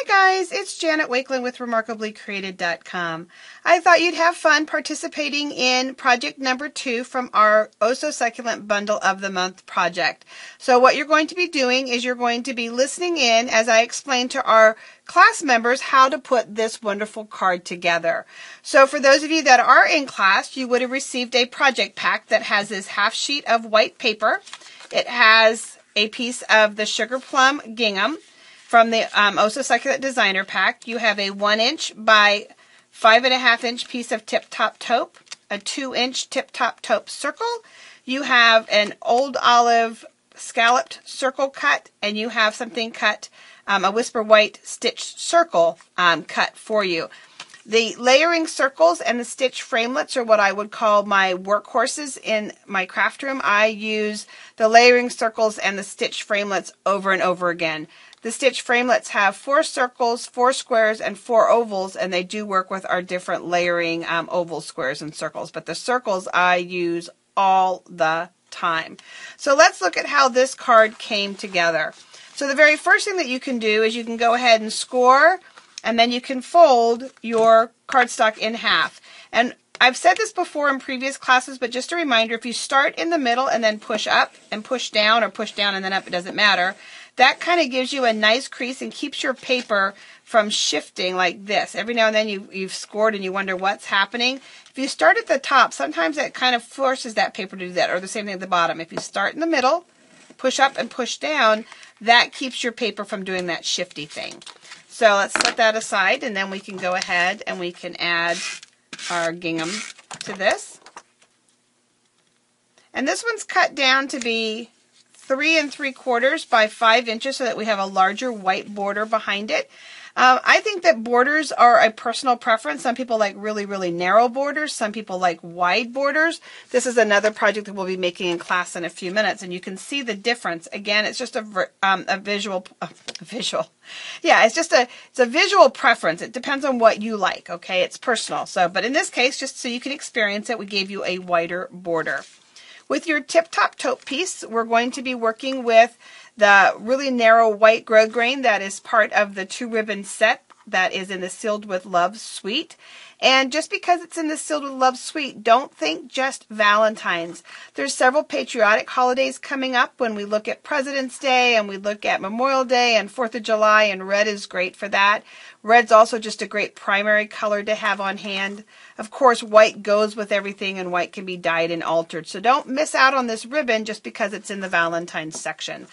Hi guys, it's Janet Wakeland with remarkablycreated.com. I thought you'd have fun participating in project number 2 from our Oh So Succulent Bundle of the Month project. So what you're going to be doing is you're going to be listening in as I explain to our class members how to put this wonderful card together. So for those of you that are in class, you would have received a project pack that has this half sheet of white paper. It has a piece of the Sugar Plum Gingham from the Oh So Succulent Designer Pack. You have a 1" by 5.5" piece of Tip Top Taupe, a 2" Tip Top Taupe circle. You have an Old Olive scalloped circle cut, and you have something cut, a Whisper White stitched circle cut for you. The layering circles and the stitch framelits are what I would call my workhorses in my craft room. I use the layering circles and the stitch framelits over and over again. The stitch framelits have 4 circles, 4 squares, and 4 ovals, and they do work with our different layering oval, squares, and circles. But the circles I use all the time. So let's look at how this card came together. So the very first thing that you can do is you can go ahead and score, and then you can fold your cardstock in half. And I've said this before in previous classes, but just a reminder, if you start in the middle and then push up and push down, or push down and then up, it doesn't matter. That kind of gives you a nice crease and keeps your paper from shifting like this. Every now and then you've scored and you wonder what's happening. If you start at the top, sometimes it kind of forces that paper to do that, or the same thing at the bottom. If you start in the middle, push up and push down, that keeps your paper from doing that shifty thing. So let's set that aside, and then we can go ahead and we can add our gingham to this. And this one's cut down to be 3 3/4 by 5 inches so that we have a larger white border behind it. I think that borders are a personal preference. Some people like really, really narrow borders. Some people like wide borders. This is another project that we'll be making in class in a few minutes, and you can see the difference. Again, it's just a visual. Yeah, it's a visual preference. It depends on what you like. Okay, it's personal. So, but in this case, just so you can experience it, we gave you a wider border. With your Tip Top Taupe piece, we're going to be working with the really narrow white grosgrain that is part of the 2-ribbon set that is in the Sealed with Love suite. And just because it's in the Sealed with Love suite, don't think just Valentine's. There's several patriotic holidays coming up when we look at President's Day and we look at Memorial Day and 4th of July, and red is great for that. Red's also just a great primary color to have on hand. Of course, white goes with everything, and white can be dyed and altered. So don't miss out on this ribbon just because it's in the Valentine's section.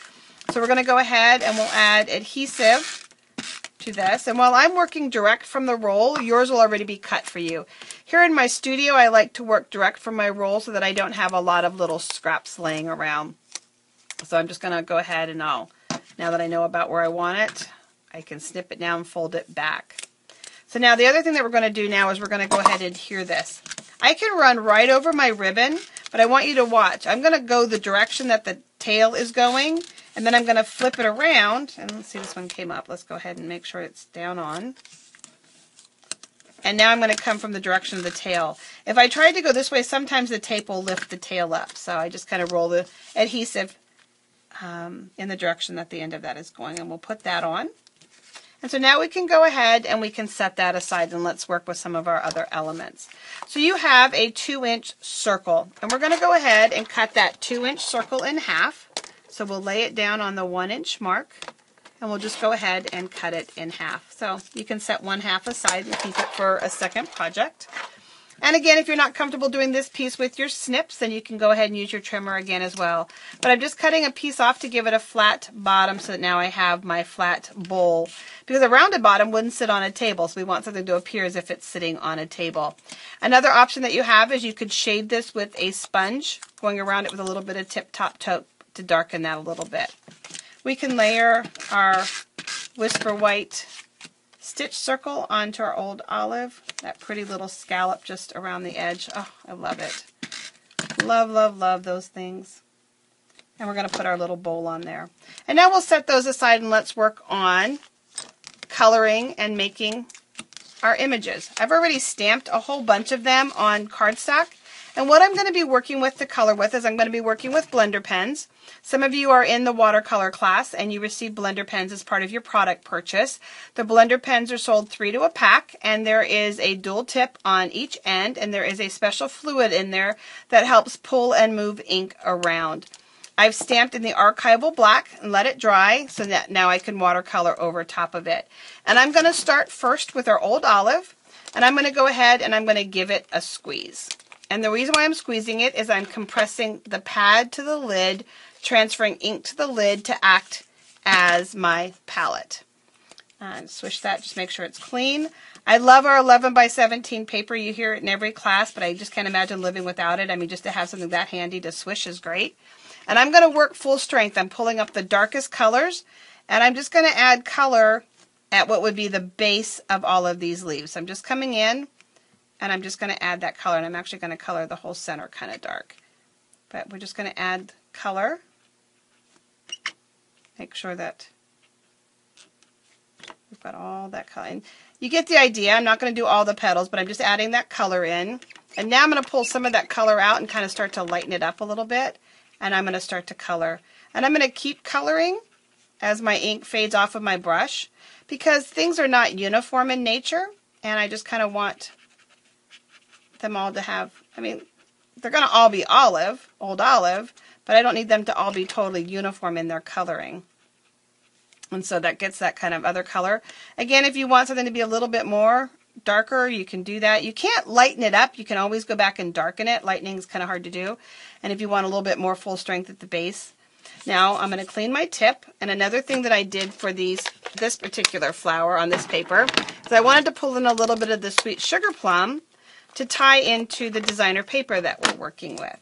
So we're going to go ahead and we'll add adhesive to this. And while I'm working direct from the roll, yours will already be cut for you. Here in my studio, I like to work direct from my roll so that I don't have a lot of little scraps laying around. So I'm just going to go ahead and now that I know about where I want it, I can snip it down and fold it back. So now the other thing that we're going to do now is we're going to go ahead and adhere this. I can run right over my ribbon, but I want you to watch. I'm going to go the direction that the tail is going, and then I'm going to flip it around. And let's see, this one came up. Let's go ahead and make sure it's down on. And now I'm going to come from the direction of the tail. If I tried to go this way, sometimes the tape will lift the tail up. So I just kind of roll the adhesive in the direction that the end of that is going. And we'll put that on. And so now we can go ahead and we can set that aside, and let's work with some of our other elements. So you have a 2" circle, and we're going to go ahead and cut that 2" circle in half. So we'll lay it down on the 1" mark, and we'll just go ahead and cut it in half. So you can set 1/2 aside and keep it for a second project. And again, if you're not comfortable doing this piece with your snips, then you can go ahead and use your trimmer again as well. But I'm just cutting a piece off to give it a flat bottom so that now I have my flat bowl. Because a rounded bottom wouldn't sit on a table, so we want something to appear as if it's sitting on a table. Another option that you have is you could shade this with a sponge, going around it with a little bit of Tip Top Taupe to darken that a little bit. We can layer our Whisper White stitch circle onto our Old Olive, that pretty little scallop just around the edge. Oh, I love it. Love, love, love those things. And we're going to put our little bowl on there. And now we'll set those aside and let's work on coloring and making our images. I've already stamped a whole bunch of them on cardstock, And what I'm going to be working with to color with is I'm going to be working with blender pens. Some of you are in the watercolor class and you receive blender pens as part of your product purchase. The blender pens are sold 3 to a pack, and there is a dual tip on each end, and there is a special fluid in there that helps pull and move ink around. I've stamped in the archival black and let it dry so that now I can watercolor over top of it. And I'm going to start first with our Old Olive, and I'm going to go ahead and I'm going to give it a squeeze. And the reason why I'm squeezing it is I'm compressing the pad to the lid, transferring ink to the lid to act as my palette. And swish that, just make sure it's clean. I love our 11 by 17 paper. You hear it in every class, but I just can't imagine living without it. I mean, just to have something that handy to swish is great. And I'm going to work full strength. I'm pulling up the darkest colors, and I'm just going to add color at what would be the base of all of these leaves. I'm just coming in, and I'm just going to add that color, and I'm actually going to color the whole center kind of dark. But we're just going to add color. Make sure that we've got all that color. And you get the idea. I'm not going to do all the petals, but I'm just adding that color in. And now I'm going to pull some of that color out and kind of start to lighten it up a little bit. And I'm going to start to color. And I'm going to keep coloring as my ink fades off of my brush, because things are not uniform in nature, and I just kind of want them all to have, I mean, they're going to all be olive, Old Olive, but I don't need them to all be totally uniform in their coloring. And so that gets that kind of other color. Again, if you want something to be a little bit more darker, you can do that. You can't lighten it up. You can always go back and darken it. Lightening is kind of hard to do. And if you want a little bit more full strength at the base. Now I'm going to clean my tip. And another thing that I did for this particular flower on this paper is I wanted to pull in a little bit of the sweet sugar plum to tie into the designer paper that we're working with.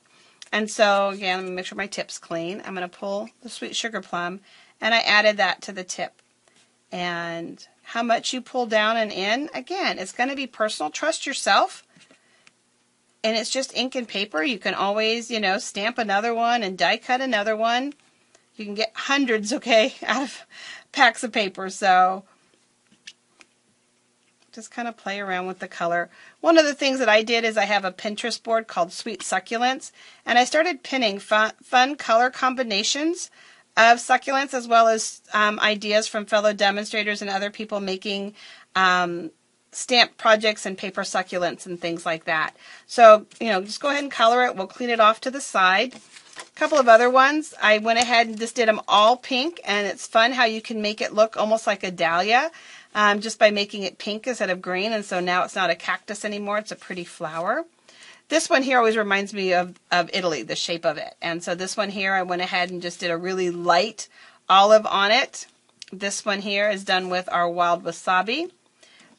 And so again, I'm going to make sure my tip's clean. I'm going to pull the sweet sugar plum, and I added that to the tip. And how much you pull down and in, again, it's going to be personal. Trust yourself. And it's just ink and paper. You can always, you know, stamp another one and die cut another one. You can get hundreds, okay, out of packs of paper. So just kind of play around with the color. One of the things that I did is I have a Pinterest board called Sweet Succulents, and I started pinning fun color combinations of succulents, as well as ideas from fellow demonstrators and other people making stamp projects and paper succulents and things like that. So, you know, just go ahead and color it. We'll clean it off to the side. A couple of other ones, I went ahead and just did them all pink, and it's fun how you can make it look almost like a dahlia just by making it pink instead of green. And so now it's not a cactus anymore, it's a pretty flower. This one here always reminds me of Italy, the shape of it. And so this one here, I went ahead and just did a really light olive on it. This one here is done with our wild wasabi.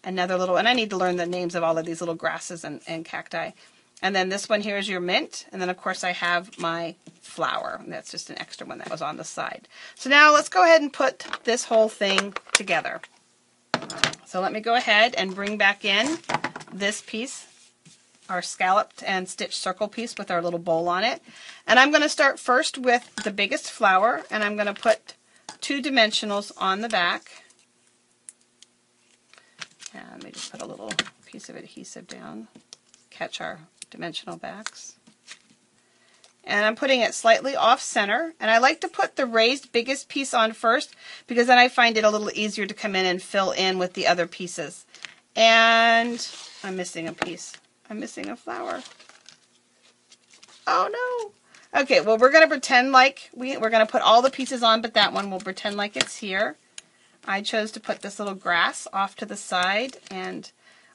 Another little, and I need to learn the names of all of these little grasses and cacti. And then this one here is your mint. And then, of course, I have my flower. And that's just an extra one that was on the side. So now let's go ahead and put this whole thing together. So let me go ahead and bring back in this piece, our scalloped and stitched circle piece with our little bowl on it. And I'm going to start first with the biggest flower, and I'm going to put 2 dimensionals on the back. And let me just put a little piece of adhesive down, catch our dimensional backs. And I'm putting it slightly off center, and I like to put the raised biggest piece on first because then I find it a little easier to come in and fill in with the other pieces. And I'm missing a piece. I'm missing a flower. Oh no. Okay, well we're going to pretend like we're going to put all the pieces on, but that one we'll pretend like it's here. I chose to put this little grass off to the side and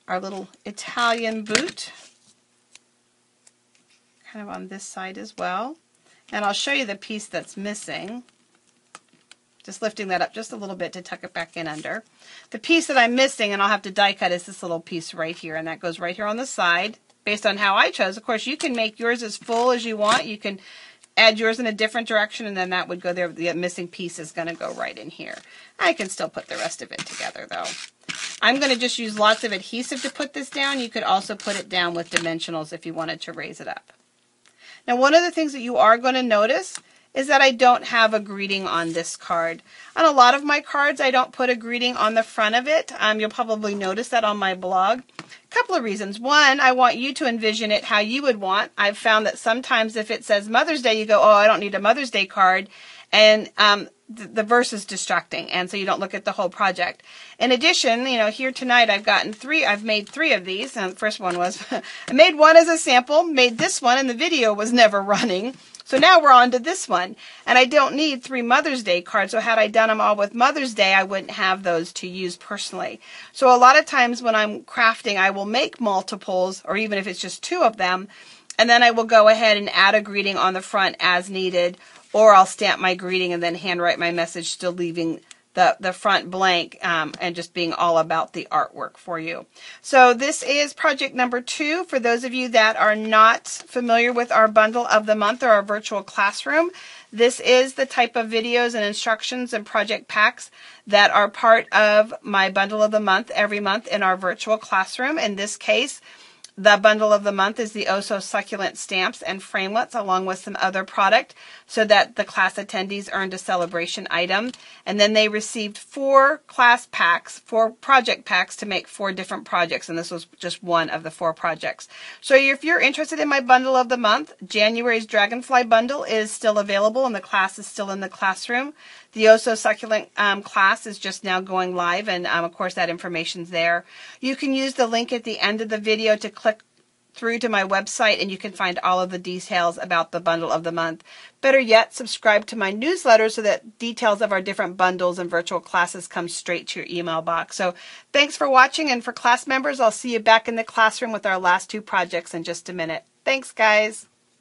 our little Italian boot kind of on this side as well. And I'll show you the piece that's missing. Just lifting that up just a little bit to tuck it back in under. The piece that I'm missing, and I'll have to die cut, is this little piece right here, and that goes right here on the side based on how I chose. Of course, you can make yours as full as you want. You can add yours in a different direction, and then that would go there. The missing piece is going to go right in here. I can still put the rest of it together, though. I'm going to just use lots of adhesive to put this down. You could also put it down with dimensionals if you wanted to raise it up. Now, one of the things that you are going to notice is that I don't have a greeting on this card. On a lot of my cards, I don't put a greeting on the front of it. You'll probably notice that on my blog. A couple of reasons. One, I want you to envision it how you would want. I've found that sometimes if it says Mother's Day, you go, oh, I don't need a Mother's Day card. And the verse is distracting, and so you don't look at the whole project. In addition, here tonight I've made 3 of these, and the first one was, I made one as a sample, made this one, and the video was never running. So now we're on to this one, and I don't need 3 Mother's Day cards, so had I done them all with Mother's Day, I wouldn't have those to use personally. So a lot of times when I'm crafting, I will make multiples, or even if it's just 2 of them, and then I will go ahead and add a greeting on the front as needed, or I'll stamp my greeting and then handwrite my message, still leaving the front blank and just being all about the artwork for you. So this is project number 2. For those of you that are not familiar with our bundle of the month or our virtual classroom, this is the type of videos and instructions and project packs that are part of my bundle of the month every month in our virtual classroom. In this case, the bundle of the month is the Oh So Succulent stamps and framelits, along with some other product, so that the class attendees earned a celebration item. And then they received 4 class packs, 4 project packs to make 4 different projects. And this was just one of the 4 projects. So if you're interested in my bundle of the month, January's Dragonfly bundle is still available and the class is still in the classroom. The Oh So Succulent class is just now going live, and of course that information's there. You can use the link at the end of the video to click through to my website, and you can find all of the details about the bundle of the month. Better yet, subscribe to my newsletter so that details of our different bundles and virtual classes come straight to your email box. So thanks for watching, and for class members, I'll see you back in the classroom with our last 2 projects in just a minute. Thanks, guys.